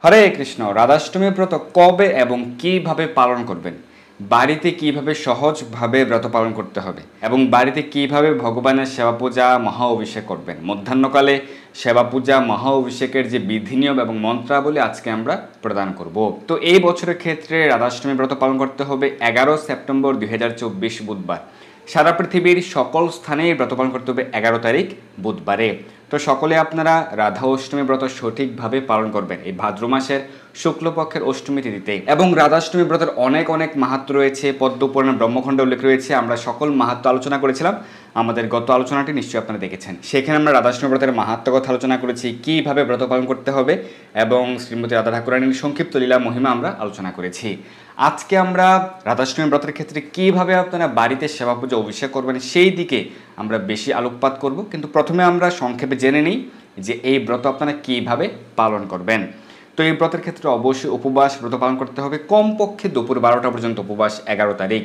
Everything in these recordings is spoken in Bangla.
হরে কৃষ্ণ। রাধাষ্টমী ব্রত কবে এবং কিভাবে পালন করবেন, বাড়িতে কিভাবে সহজভাবে ব্রত পালন করতে হবে এবং বাড়িতে কিভাবে ভগবানের সেবা পূজা মহা অভিষেক করবেন, মধ্যাহ্নকালে সেবা পূজা মহা অভিষেকের যে বিধি নিয়ম এবং মন্ত্রাবলী আজকে আমরা প্রদান করব। তো এই বছরের ক্ষেত্রে রাধাষ্টমী ব্রত পালন করতে হবে 11 সেপ্টেম্বর 2024 বুধবার। সারা পৃথিবীর সকল স্থানেই ব্রত পালন করতে হবে 11 তারিখ বুধবারে। তো সকলে আপনারা রাধা অষ্টমী ব্রত সঠিকভাবে পালন করবেন এই ভাদ্র মাসের শুক্লপক্ষের অষ্টমী তিথিতে। এবং রাধাষ্টমী ব্রতের অনেক অনেক মাহাত্ম্য রয়েছে, পদ্মপুরাণ ব্রহ্মখণ্ডে উল্লেখ রয়েছে। আমরা সকল মাহাত্ম্য আলোচনা করেছিলাম, আমাদের গত আলোচনাটি নিশ্চয়ই আপনারা দেখেছেন। সেখানে আমরা রাধাষ্টমী ব্রতের মাহাত্ম্য কথা আলোচনা করেছি, কিভাবে ব্রত পালন করতে হবে এবং শ্রীমতী রাধা ঠাকুরানীর সংক্ষিপ্ত লীলা মহিমা আমরা আলোচনা করেছি। আজকে আমরা রাধাষ্টমী ব্রতের ক্ষেত্রে কিভাবে আপনারা বাড়িতে সেবা পূজা অভিষেক করবেন সেই দিকে আমরা বেশি আলোকপাত করব। কিন্তু প্রথমে আমরা সংক্ষেপে জেনে নিই যে এই ব্রত আপনারা কিভাবে পালন করবেন। তো এই ব্রতের ক্ষেত্রে অবশ্যই উপবাস ব্রত পালন করতে হবে, কমপক্ষে দুপুর 12টা পর্যন্ত উপবাস 11 তারিখ।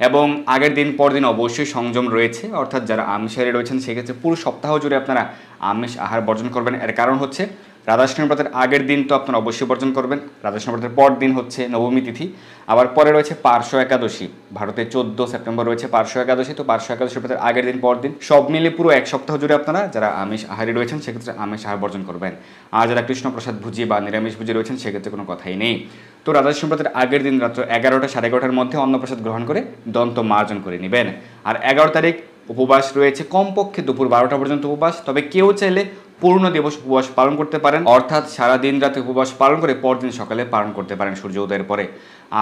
এবং আগের দিন পর দিন অবশ্যই সংযম রয়েছে, অর্থাৎ যারা আমিষাহারী রয়েছেন সেক্ষেত্রে পুরো সপ্তাহ জুড়ে আপনারা আমিষ আহার বর্জন করবেন। এর কারণ হচ্ছে রাধাষ্টমী ব্রতের আগের দিন তো আপনারা অবশ্যই বর্জন করবেন, রাধাষ্টমী ব্রতের পর দিন হচ্ছে নবমী তিথি, আবার পরে রয়েছে পার্শ্ব একাদশী। ভারতে 14 সেপ্টেম্বর রয়েছে পার্শ্ব একাদশী। তো পার্শ্ব একাদশী ব্রতের আগের দিন পর দিন সব মিলে পুরো এক সপ্তাহ জুড়ে আপনারা যারা আমিষ আহারী রয়েছেন সেক্ষেত্রে আমিষ আহার বর্জন করবেন। আর যারা কৃষ্ণপ্রসাদ ভুজি বা নিরামিষ ভুজি রয়েছেন সেক্ষেত্রে কোনো কথাই নেই। তো রাধাষ্টমী ব্রতের আগের দিন রাত্র 11টা সাড়ে 11টার মধ্যে অন্নপ্রসাদ গ্রহণ করে দন্ত মার্জন করে নেবেন। আর 11 তারিখ উপবাস রয়েছে, কমপক্ষে দুপুর 12টা পর্যন্ত উপবাস। তবে কেউ চাইলে পূর্ণ দিবস উপবাস পালন করতে পারেন, অর্থাৎ সারা দিন রাতে উপবাস পালন করে পরদিন সকালে পালন করতে পারেন সূর্য উদয়ের পরে।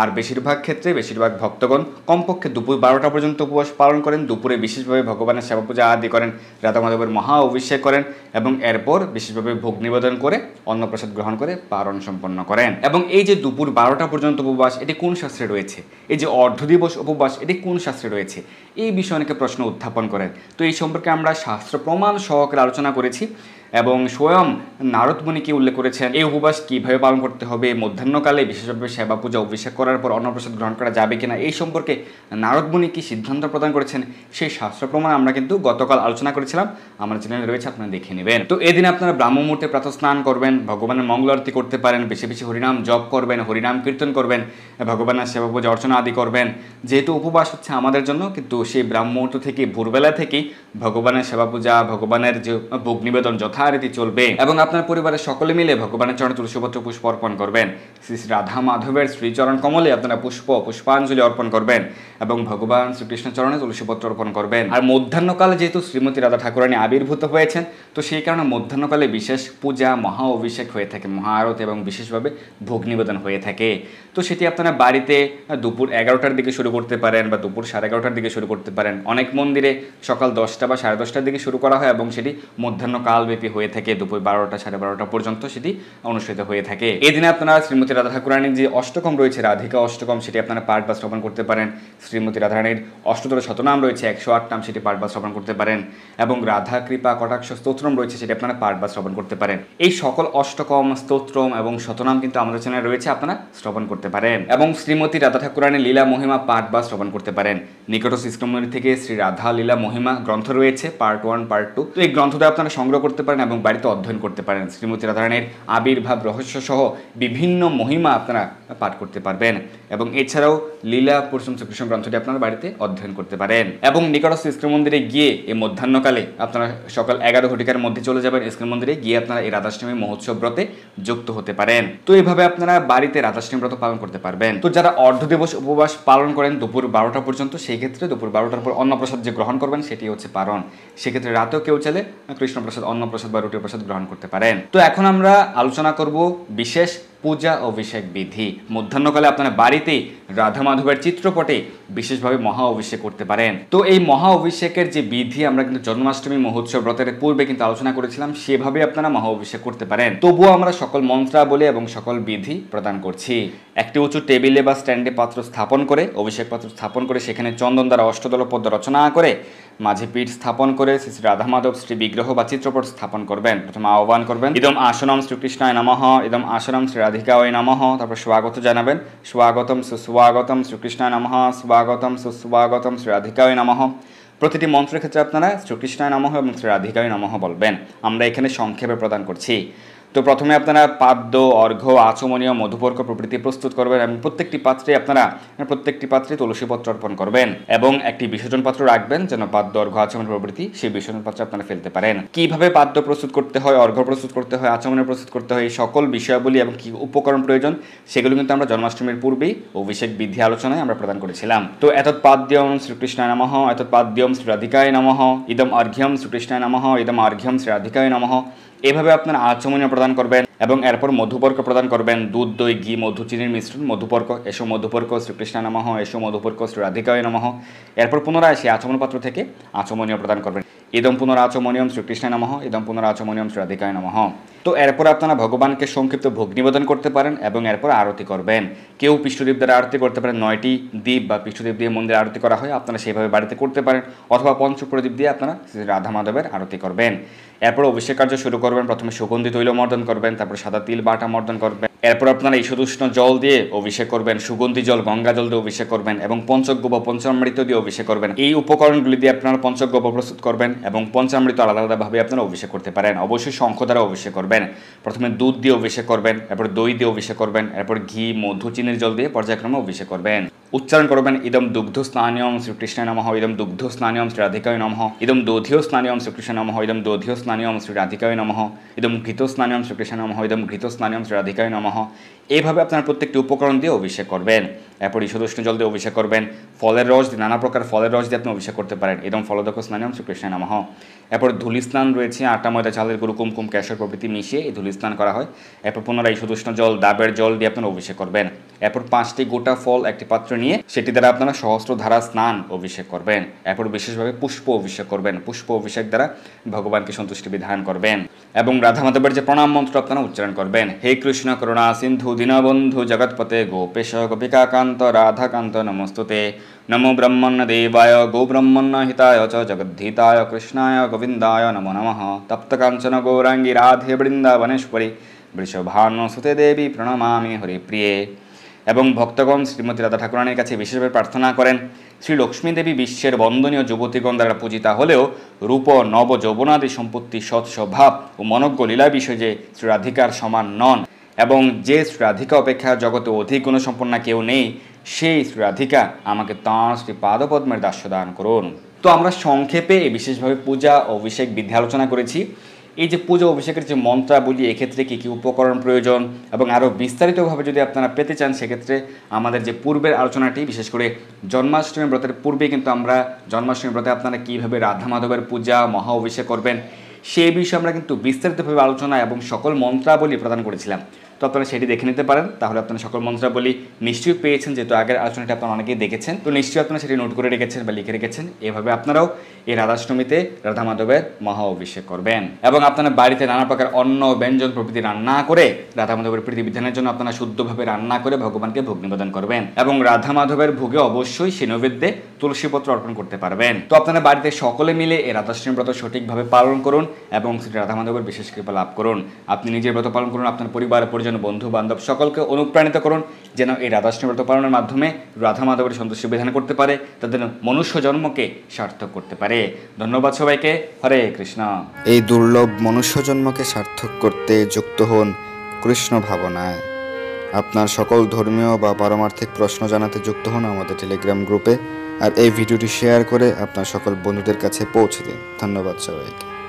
আর বেশিরভাগ ক্ষেত্রে বেশিরভাগ ভক্তগণ কমপক্ষে দুপুর 12টা পর্যন্ত উপবাস পালন করেন, দুপুরে বিশেষভাবে ভগবানের সেবা পূজা আদি করেন, রাধা মাধবের মহা অভিষেক করেন এবং এরপর বিশেষভাবে ভোগ নিবেদন করে অন্নপ্রসাদ গ্রহণ করে পালন সম্পন্ন করেন। এবং এই যে দুপুর 12টা পর্যন্ত উপবাস, এটি কোন শাস্ত্রে রয়েছে? এই যে অর্ধ দিবস উপবাস, এটি কোন শাস্ত্রে রয়েছে? এই বিষয়ে অনেকে প্রশ্ন উত্থাপন করেন। তো এই সম্পর্কে আমরা শাস্ত্র প্রমাণ সহকারে আলোচনা করেছি এবং স্বয়ং নারদ মুনিকে উল্লেখ করেছেন এই উপবাস কীভাবে পালন করতে হবে, মধ্যাহ্নকালে বিশেষভাবে সেবা পূজা অভিষেক করার পর অন্নপ্রসাদ গ্রহণ করা যাবে কিনা, এই সম্পর্কে নারদ মুনি কি সিদ্ধান্ত প্রদান করেছেন সেই শাস্ত্র প্রমাণ আমরা কিন্তু গতকাল আলোচনা করেছিলাম, আমার চ্যানেলে রয়েছে, আপনারা দেখে নেবেন। তো এদিন আপনারা ব্রাহ্ম মুহূর্তে প্রাতঃ স্নান করবেন, ভগবানের মঙ্গল আরতি করতে পারেন, বেশি বেশি হরিনাম জপ করবেন, হরিনাম কীর্তন করবেন, ভগবানের সেবা পূজা অর্চনা আদি করবেন। যেহেতু উপবাস হচ্ছে আমাদের জন্য, কিন্তু সেই ব্রাহ্ম মুহূর্ত থেকে ভোরবেলা থেকেই ভগবানের সেবা পূজা, ভগবানের যে ভোগ নিবেদন যথারীতি চলবে এবং আপনার পরিবারের সকলে মিলে ভগবানের চরণে তুলসীপত্র পুষ্প অর্পণ করবেন। শ্রী শ্রী রাধা মাধবের শ্রীচরণ কমলে আপনারা পুষ্পাঞ্জলি অর্পণ করবেন এবং ভগবান শ্রীকৃষ্ণের চরণে তুলসীপত্র অর্পণ করবেন। আর মধ্যাহ্নকালে যেহেতু শ্রীমতী রাধা ঠাকুরানী আবির্ভূত হয়েছেন, তো সেই কারণে মধ্যাহ্নকালে বিশেষ পূজা মহা অভিষেক হয়ে থাকে, মহা আরতি এবং বিশেষভাবে ভোগ নিবেদন হয়ে থাকে। তো সেটি আপনারা বাড়িতে দুপুর 11টার দিকে শুরু করতে পারেন বা দুপুর 11:30টার দিকে শুরু করতে পারেন। অনেক মন্দিরে সকাল 10টা বা 10:30টার দিকে শুরু করা হয় এবং সেটি মধ্যাহ্নকালব্যাপী হয়ে থাকে, দুপুর 12টা 12:30 পর্যন্ত সেটি অনুষ্ঠিত হয়ে থাকে। এই দিনে আপনারা শ্রীমতী রাধা ঠাকুরানীর যে অষ্টকম রয়েছে, রাধিকা অষ্টকম, সেটি আপনারা পাঠ বা শ্রবণ করতে পারেন। শ্রীমতী রাধারানীর অষ্টতর শতনাম রয়েছে, 108 নাম, সেটি পাঠ বা শ্রবণ করতে পারেন। এবং রাধা কৃপা কটাক্ষ স্তোত্রম রয়েছে, সেটি আপনারা পাঠ বা শ্রবণ করতে পারেন। এই সকল অষ্টকম, স্তোত্রম এবং শতনাম কিন্তু আমাদের চ্যানেলে রয়েছে, আপনারা শ্রবণ করতে পারেন। এবং শ্রীমতী রাধা ঠাকুরানীর লীলা মহিমা পাঠ বা শ্রবণ করতে পারেন। নিকটস্থ ইস্কন থেকে শ্রী রাধা লীলা মহিমা গ্রন্থ রয়েছে, পার্ট 1 পার্ট 2। তো এই গ্রন্থটা আপনারা সংগ্রহ করতে পারেন এবং বাড়িতে অধ্যয়ন করতে পারেন। শ্রীমতী রাধারানীর আবির্ভাব রহস্য সহ বিভিন্ন মহিমা আপনারা পাঠ করতে পারবেন। এবং এছাড়াও লীলা পুরুষোত্তম শ্রীকৃষ্ণ গ্রন্থটি আপনারা বাড়িতে অধ্যয়ন করতে পারেন। এবং নিকটস্থ ইস্কন মন্দিরে গিয়ে এই মধ্যাহ্নকালে আপনারা সকাল 11 ঘটিকার মধ্যে চলে যাবেন ইস্কন মন্দিরে, গিয়ে আপনারা এই রাধাষ্টমী মহোৎসব ব্রতে যুক্ত হতে পারেন। তো এইভাবে আপনারা বাড়িতে রাধাষ্টমী ব্রত পালন করতে পারবেন। তো যারা অর্ধ দিবস উপবাস পালন করেন দুপুর 12টা পর্যন্ত, সেই ক্ষেত্রে দুপুর 12টার পর অন্নপ্রসাদ যে গ্রহণ করবেন সেটি হচ্ছে পারণ। সেক্ষেত্রে রাতেও কেউ চাইলে কৃষ্ণপ্রসাদ, অন্নপ্রসাদ বা রুটির প্রসাদ গ্রহণ করতে পারেন। তো এখন আমরা আলোচনা করব বিশেষ পূজা অভিষেক বিধি। মধ্যাহ্নকালে আপনারা বাড়িতেই রাধা মাধবের চিত্রপটে বিশেষভাবে মহা অভিষেক করতে পারেন। তো এই মহা অভিষেকের যে বিধি আমরা কিন্তু জন্মাষ্টমী মহোৎসব ব্রতের পূর্বে কিন্তু আলোচনা করেছিলাম, সেভাবে আপনারা মহা অভিষেক করতে পারেন। তবুও আমরা সকল মন্ত্রাবলী এবং সকল বিধি প্রদান করছি। একটি উঁচু টেবিলে বা স্ট্যান্ডে পাত্র স্থাপন করে, অভিষেক পাত্র স্থাপন করে সেখানে চন্দন দ্বারা অষ্টদল পদ্ম রচনা করে মাঝে পীঠ স্থাপন করে শ্রী শ্রী রাধা মাধব শ্রী বিগ্রহ বা চিত্রপট স্থাপন করবেন। প্রথমে আহ্বান করবেন, ইদম আসনম শ্রীকৃষ্ণায় নমঃ, ইদম আসনম শ্রী রাধিকায় নমঃ। তারপর স্বাগত জানাবেন, স্বাগতম সুস্বাগতম শ্রীকৃষ্ণায় নমঃ, স্বাগতম সুস্বাগতম শ্রী রাধিকায় নমঃ। প্রতিটি মন্ত্রের ক্ষেত্রে আপনারা শ্রীকৃষ্ণায় নমঃ এবং শ্রী রাধিকায় নমঃ বলবেন। আমরা এখানে সংক্ষেপে প্রদান করছি। তো প্রথমে আপনারা পাদ্য, অর্ঘ্য, আচমনীয়, মধুপর্ক প্রভৃতি প্রস্তুত করবেন এবং প্রত্যেকটি পাত্রে তুলসীপত্র অর্পণ করবেন এবং একটি বিসর্জন পাত্র রাখবেন যেন পাদ্য, অর্ঘ্য, আচমনীয় প্রভৃতি সেই বিসর্জন পাত্রে আপনারা ফেলতে পারেন। কিভাবে পাদ্য প্রস্তুত করতে হয়, অর্ঘ্য প্রস্তুত করতে হয়, আচমনীয় প্রস্তুত করতে হয়, এই সকল বিষয়াবলী এবং কি উপকরণ প্রয়োজন সেগুলো কিন্তু আমরা জন্মাষ্টমীর পূর্বেই অভিষেক বিধি আলোচনায় আমরা প্রদান করেছিলাম। তো এতৎপাদ্যম শ্রীকৃষ্ণায় নমঃ, এতৎপাদ্যম শ্রীরাধিকায় নমঃ, ইদম অর্ঘ্যম শ্রীকৃষ্ণায় নমঃ, ইদম অর্ঘ্যম শ্রীরাধিকায় নমঃ। এভাবে আপনারা আচমনীয় প্রদান করবেন এবং এরপর মধুপর্ক প্রদান করবেন। দুধ, দই, ঘি, মধু, চিনির মিশ্রণ মধুপর্ক। এসো মধুপর্ক শ্রীকৃষ্ণায় নমঃ, এসো মধুপর্ক শ্রীরাধিকায় নমঃ। এরপর পুনরায় সেই আচমন পাত্র থেকে আচমনীয় প্রদান করবেন। ইদম পুনরাচমনীয়ম শ্রীকৃষ্ণায় নমঃ, ইদম পুনরাচমনীয়ম শ্রীরাধিকায় নমঃ। তো এরপর আপনারা ভগবানকে সংক্ষিপ্ত ভোগ নিবেদন করতে পারেন এবং এরপর আরতি করবেন। কেউ পৃষ্ঠদীপ দ্বারা আরতি করতে পারেন, 9টি দ্বীপ বা পৃষ্ঠদীপ দিয়ে মন্দিরে আরতি করা হয়, আপনারা সেইভাবে বাড়িতে করতে পারেন, অথবা পঞ্চপ্রদীপ দিয়ে আপনারা রাধা মাধবের আরতি করবেন। এরপর অভিষেক কার্য শুরু করবেন। প্রথমে সুগন্ধি তৈল মর্দন করবেন, তারপর সাদা তিল বাটা মর্দন করবেন। এরপর আপনারা ঈষদুষ্ণ জল দিয়ে অভিষেক করবেন, সুগন্ধি জল, গঙ্গা জল দিয়ে অভিষেক করবেন এবং পঞ্চগব্য, পঞ্চামৃত দিয়ে অভিষেক করবেন। এই উপকরণগুলি দিয়ে আপনারা পঞ্চগব্য প্রস্তুত করবেন এবং পঞ্চামৃত আলাদা আলাদাভাবে আপনারা অভিষেক করতে পারেন। অবশ্যই শঙ্খ দ্বারা অভিষেক করবেন। প্রথমে দুধ দিয়ে অভিষেক করবেন, এরপর দই দিয়ে অভিষেক করবেন, এরপর ঘি, মধু, চিনির জল দিয়ে পর্যায়ক্রমে অভিষেক করবেন। উচ্চারণ করবেন ইদম দুগ্ধ স্নানিয়ম শ্রীকৃষ্ণায় নমঃ, ইদম দুগ্ধ স্নানিয়ম শ্রীরাধিকায় নমঃ, ইদম দধিও স্নানিয়ম শ্রীকৃষ্ণায় নমঃ, ইদম দধিও স্নানিয়ম শ্রীরাধিকায় নমঃ, ইদম ঘৃত স্নানিয়ম শ্রীকৃষ্ণায় নমঃ, ইদম ঘৃত স্নানিয়ম শ্রীরাধিকায় নমঃ। এইভাবে আপনার প্রত্যেকটি উপকরণ দিয়ে অভিষেক করবেন। এরপর ঈষদুষ্ণ জল দিয়ে অভিষেক করবেন। ফলের রস দিয়ে, নানা প্রকার ফলের রস দিয়ে আপনি অভিষেক করতে পারেন। ইদম ফলদক স্নানিয়ম শ্রীকৃষ্ণায় নমঃ। এরপর ধূলি স্নান রয়েছে, আটা, ময়দা, চালের গুঁড়ো, কুমকুম, কেশর প্রভৃতি মিশিয়ে এই ধূলি স্নান করা হয়। এরপর পুনরায় ঈষদুষ্ণ জল, ডাবের জল দিয়ে আপনারা অভিষেক করবেন। এরপর 5টি গোটা ফল একটি পাত্র নিয়ে সেটি দ্বারা আপনারা সহস্র ধারা স্নান অভিষেক করবেন। এরপর বিশেষভাবে পুষ্প অভিষেক করবেন। পুষ্প অভিষেক দ্বারা ভগবানকে সন্তুষ্টি বিধান করবেন এবং রাধা মাধবের যে প্রণাম মন্ত্র আপনারা উচ্চারণ করবেন। হে কৃষ্ণ করুণা সিন্ধু দীনবন্ধু জগৎপতে গোপেশ গোপিকাকান্ত রাধাকান্ত নমস্তুতে। নমো ব্রহ্মণ্য দেবায় গো ব্রহ্মণ্য হিতায় চ জগদ্ধিতায় কৃষ্ণায় গোবিন্দায় নমো নমঃ। তপ্তকাঞ্চন গৌরাঙ্গী রাধে বৃন্দাবনেশ্বরী বৃষভানুসুতে দেবী প্রণমামি হরিপ্রিয়ে। এবং ভক্তগণ শ্রীমতী রাধা ঠাকুরানীর কাছে বিশেষভাবে প্রার্থনা করেন, শ্রী লক্ষ্মী দেবী বিশ্বের বন্দনীয় যুবতীগণ দ্বারা পূজিতা হলেও রূপ, নব, যৌবনাদি সম্পত্তি, সৎ স্বভাব ও মনজ্ঞ লীলা বিষয়ে যে শ্রী রাধিকার সমান নন এবং যে শ্রী রাধিকা অপেক্ষা জগতে অধিক গুণসম্পন্না কেউ নেই, সেই শ্রী রাধিকা আমাকে তাঁর শ্রী পাদপদ্মের দাস্য দান করুন। তো আমরা সংক্ষেপে বিশেষভাবে পূজা ও অভিষেক বিধি আলোচনা করেছি। এই যে পূজা অভিষেকের যে মন্ত্রাবলী, এক্ষেত্রে কী কী উপকরণ প্রয়োজন এবং আরও বিস্তারিতভাবে যদি আপনারা পেতে চান, সেক্ষেত্রে আমাদের যে পূর্বের আলোচনাটি, বিশেষ করে জন্মাষ্টমী ব্রতের পূর্বে কিন্তু আমরা জন্মাষ্টমী ব্রতে আপনারা কীভাবে রাধা মাধবের পূজা, মহা অভিষেক করবেন সেই বিষয়ে আমরা কিন্তু বিস্তারিতভাবে আলোচনা এবং সকল মন্ত্রাবলী প্রদান করেছিলাম। তো আপনারা সেটি দেখে নিতে পারেন, তাহলে আপনারা সকল মন্ত্রাবলী নিশ্চয়ই পেয়েছেন, যেহেতু আগের আলোচনাটি আপনারা অনেকেই দেখেছেন। তো নিশ্চয়ই আপনারা সেটি নোট করে রেখেছেন বা লিখে রেখেছেন। এভাবে আপনারাও এই রাধাষ্টমীতে রাধা মাধবের মহা অভিষেক করবেন এবং আপনারা বাড়িতে নানা প্রকার অন্ন, ব্যঞ্জন প্রভৃতি রান্না করে রাধা মাধবের প্রীতি বিধানের জন্য আপনারা শুদ্ধভাবে রান্না করে ভগবানকে ভোগ নিবেদন করবেন এবং রাধা মাধবের ভোগে অবশ্যই সেই নৈবেদ্যে তুলসীপত্র অর্পণ করতে পারবেন। তো আপনারা বাড়িতে সকলে মিলে এই রাধাষ্টমী ব্রত সঠিকভাবে পালন করুন এবং শ্রী রাধা মাধবের বিশেষ কৃপা লাভ করুন। আপনি নিজের ব্রত পালন করুন, আপনার পরিবার, পরিজন, বন্ধু বান্ধব সকলকে অনুপ্রাণিত করুন যেন এই রাধাষ্টমী ব্রত পালনের মাধ্যমে রাধা মাধবের সন্তুষ্টি বিধান করতে পারে, তাদের মনুষ্য জন্মকে সার্থক করতে পারে। ধন্যবাদ সবাইকে। হরে কৃষ্ণ। এই দুর্লভ মনুষ্য জন্মকে সার্থক করতে যুক্ত হন কৃষ্ণ ভাবনায়। আপনার সকল ধর্মীয় বা পারমার্থিক প্রশ্ন জানাতে যুক্ত হন আমাদের টেলিগ্রাম গ্রুপে, আর এই ভিডিওটি শেয়ার করে আপনার সকল বন্ধুদের কাছে পৌঁছে দিন। ধন্যবাদ সবাইকে।